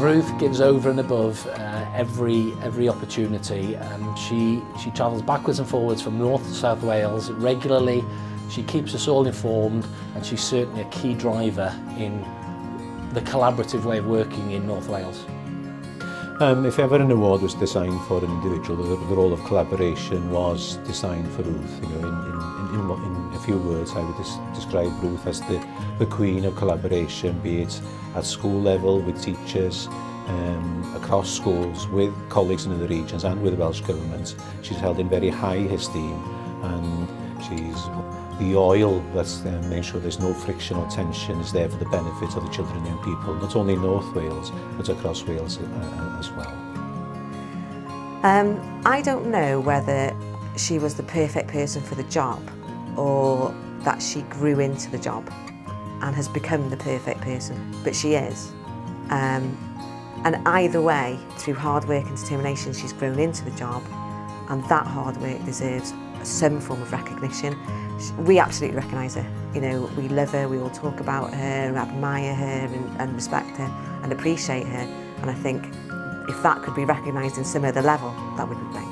Ruth gives over and above every opportunity. She travels backwards and forwards from North to South Wales regularly. She keeps us all informed, and she's certainly a key driver in the collaborative way of working in North Wales. If ever an award was designed for an individual, the role of collaboration was designed for Ruth. You know, in a few words, I would describe Ruth as the queen of collaboration, be it at school level with teachers, across schools, with colleagues in other regions and with the Welsh Government. She's held in very high esteem, and she's the oil that's making sure there's no friction or tension is there for the benefit of the children and young people, not only in North Wales, but across Wales as well. I don't know whether she was the perfect person for the job or that she grew into the job and has become the perfect person, but she is. And either way, through hard work and determination, she's grown into the job, and that hard work deserves some form of recognition. We absolutely recognise her. You know, we love her, we all talk about her, admire her and respect her and appreciate her. And I think if that could be recognised in some other level, that would be great.